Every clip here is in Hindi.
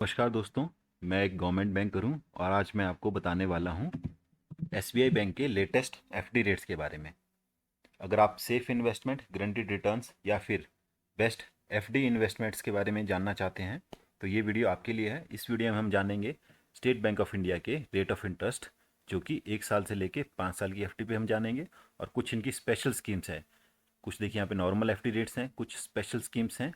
नमस्कार दोस्तों। मैं एक गवर्नमेंट बैंकर हूं और आज मैं आपको बताने वाला हूं एसबीआई बैंक के लेटेस्ट एफडी रेट्स के बारे में। अगर आप सेफ इन्वेस्टमेंट, गारंटीड रिटर्न्स या फिर बेस्ट एफडी इन्वेस्टमेंट्स के बारे में जानना चाहते हैं तो ये वीडियो आपके लिए है। इस वीडियो में हम जानेंगे स्टेट बैंक ऑफ इंडिया के रेट ऑफ इंटरेस्ट, जो कि 1 साल से लेके 5 साल की एफडी पे हम जानेंगे, और कुछ इनकी स्पेशल स्कीम्स हैं। कुछ देखिए यहाँ पे नॉर्मल एफडी रेट्स हैं, कुछ स्पेशल स्कीम्स हैं,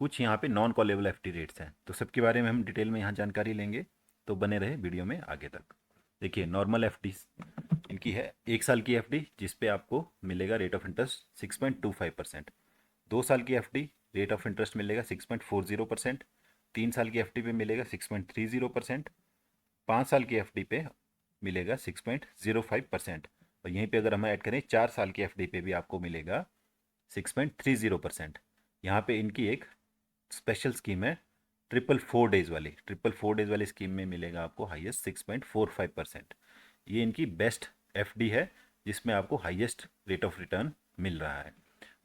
कुछ यहाँ पे नॉन कॉलेबल एफडी रेट्स हैं। तो सबके बारे में हम डिटेल में यहाँ जानकारी लेंगे, तो बने रहे वीडियो में आगे तक। देखिए नॉर्मल एफडी इनकी है 1 साल की एफडी, जिस पे आपको मिलेगा रेट ऑफ इंटरेस्ट 6.25%। 2 साल की एफडी रेट ऑफ इंटरेस्ट मिलेगा 6.40%। 3 साल की एफडी पे मिलेगा 6.30%। 5 साल की एफडी पे मिलेगा 6.05%। और यहीं पे अगर हम ऐड करें 4 साल की एफडी पे भी आपको मिलेगा 6.30%। यहाँ पे इनकी एक स्पेशल स्कीम है ट्रिपल फोर डेज वाली स्कीम में मिलेगा आपको हाईएस्ट 6.45%। ये इनकी बेस्ट एफडी है जिसमें आपको हाईएस्ट रेट ऑफ रिटर्न मिल रहा है।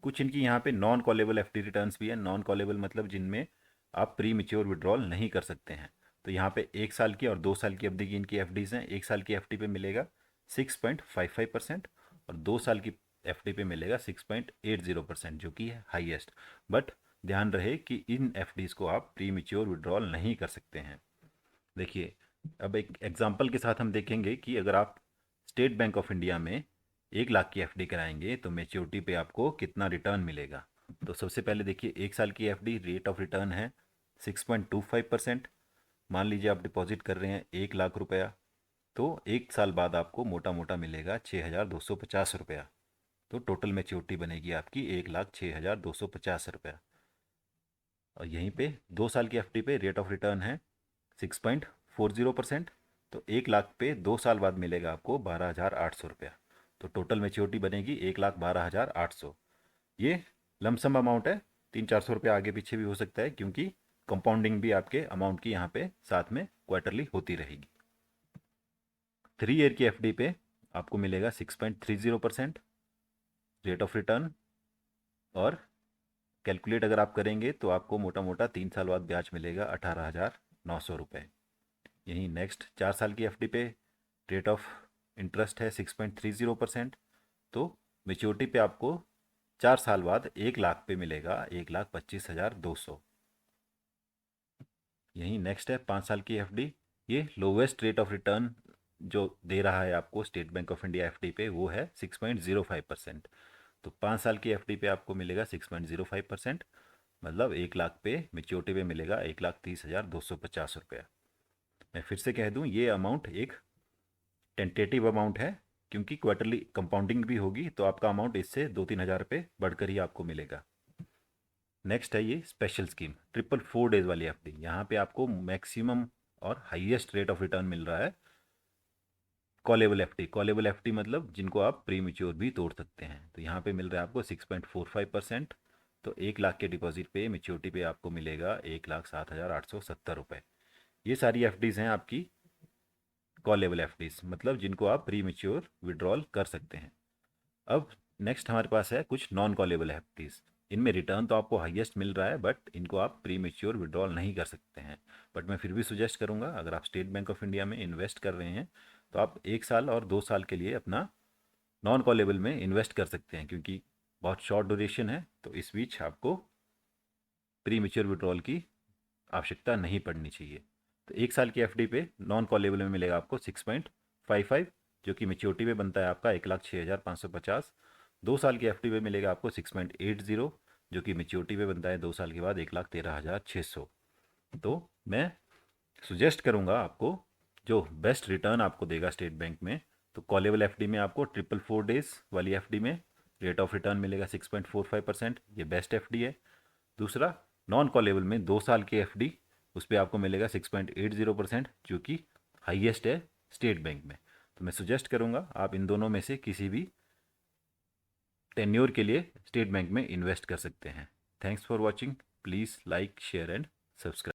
कुछ इनकी यहाँ पे नॉन कॉलेबल एफडी रिटर्न्स भी है। नॉन कॉलेबल मतलब जिनमें आप प्री मेच्योर विड्रॉल नहीं कर सकते हैं। तो यहाँ पे 1 साल की और 2 साल की अवधि की इनकी एफडीज हैं। 1 साल की एफडी पे मिलेगा 6.55% और 2 साल की एफडी पे मिलेगा 6.80%, जो कि है हाईएस्ट। बट ध्यान रहे कि इन एफडीज को आप प्री मेच्योर विड्रॉल नहीं कर सकते हैं। देखिए अब एक एग्जांपल के साथ हम देखेंगे कि अगर आप स्टेट बैंक ऑफ इंडिया में 1 लाख की एफडी कराएंगे तो मेच्योरिटी पे आपको कितना रिटर्न मिलेगा। तो सबसे पहले देखिए 1 साल की एफडी रेट ऑफ रिटर्न है 6.25%। मान लीजिए आप डिपॉजिट कर रहे हैं 1 लाख रुपया, तो 1 साल बाद आपको मोटा मोटा मिलेगा 6,250 रुपया। तो टोटल मेच्योरिटी बनेगी आपकी 1,06,250 रुपया। और यहीं पे 2 साल की एफडी पे रेट ऑफ रिटर्न है 6.40%। तो 1 लाख पे 2 साल बाद मिलेगा आपको 12,800 रुपया। तो टोटल मेच्योरिटी बनेगी 1,12,800। ये लमसम अमाउंट है, 300-400 रुपया आगे पीछे भी हो सकता है, क्योंकि कंपाउंडिंग भी आपके अमाउंट की यहाँ पे साथ में क्वार्टरली होती रहेगी। 3 ईयर की एफडी पे आपको मिलेगा 6.30% रेट ऑफ रिटर्न। और कैलकुलेट अगर आप करेंगे तो आपको मोटा मोटा 3 साल बाद ब्याज मिलेगा 18,900 रुपये। यहीं नेक्स्ट 4 साल की एफडी पे रेट ऑफ इंटरेस्ट है 6.30%। तो मेच्योरिटी पे आपको 4 साल बाद 1 लाख पे मिलेगा 1,25,200। यहीं नेक्स्ट है 5 साल की एफडी। ये लोवेस्ट रेट ऑफ रिटर्न जो दे रहा है आपको state bank of India FD पे, वो है 6.05%। तो 5 साल की एफडी पे आपको मिलेगा 6.05%, मतलब 1 लाख पे मेच्योरिटी पे मिलेगा 1,30,250 रुपया। मैं फिर से कह दूं, ये अमाउंट एक टेंटेटिव अमाउंट है, क्योंकि क्वार्टरली कंपाउंडिंग भी होगी तो आपका अमाउंट इससे 2-3 हज़ार रुपये बढ़कर ही आपको मिलेगा। नेक्स्ट है ये स्पेशल स्कीम ट्रिपल 4 डेज वाली एफडी। यहाँ पे आपको मैक्सिमम और हाईएस्ट रेट ऑफ रिटर्न मिल रहा है कॉलेबल एफडी। कॉलेबल एफडी मतलब जिनको आप प्री मेच्योर भी तोड़ सकते हैं। तो यहाँ पे मिल रहा है आपको 6.45%। तो 1 लाख के डिपॉजिट पे मेच्योरिटी पे आपको मिलेगा 1,07,870 रुपये। ये सारी एफडीज़ हैं आपकी कॉलेबल एफडीज़, मतलब जिनको आप प्री मेच्योर विड्रॉल कर सकते हैं। अब नेक्स्ट हमारे पास है कुछ नॉन कॉलेबल एफडीज़। इनमें रिटर्न तो आपको हाईएस्ट मिल रहा है, बट इनको आप प्री मेच्योर विड्रॉल नहीं कर सकते हैं। बट मैं फिर भी सुजेस्ट करूंगा, अगर आप स्टेट बैंक ऑफ इंडिया में इन्वेस्ट कर रहे हैं तो आप 1 साल और 2 साल के लिए अपना नॉन कॉलेबल में इन्वेस्ट कर सकते हैं, क्योंकि बहुत शॉर्ट ड्यूरेशन है। तो इस बीच आपको प्री मेच्योर विड्रॉल की आवश्यकता नहीं पड़नी चाहिए। तो 1 साल की एफडी पे नॉन कॉलेबल में मिलेगा आपको 6.55, जो कि मेच्योरिटी पे बनता है आपका 1,06,550। 2 साल की एफडी पे मिलेगा आपको 6.80, जो कि मेच्योरिटी पे बनता है 2 साल के बाद 1,13,600। तो मैं सुजेस्ट करूँगा आपको, जो बेस्ट रिटर्न आपको देगा स्टेट बैंक में, तो कॉलेबल एफडी में आपको ट्रिपल 4 डेज वाली एफडी में रेट ऑफ रिटर्न मिलेगा 6.45%। ये बेस्ट एफडी है। दूसरा, नॉन कॉलेबल में 2 साल की एफडी, उस पर आपको मिलेगा 6.80%, जो कि हाईएस्ट है स्टेट बैंक में। तो मैं सुजेस्ट करूँगा आप इन दोनों में से किसी भी टेन्योर के लिए स्टेट बैंक में इन्वेस्ट कर सकते हैं। Thanks for watching. Please like, share and subscribe.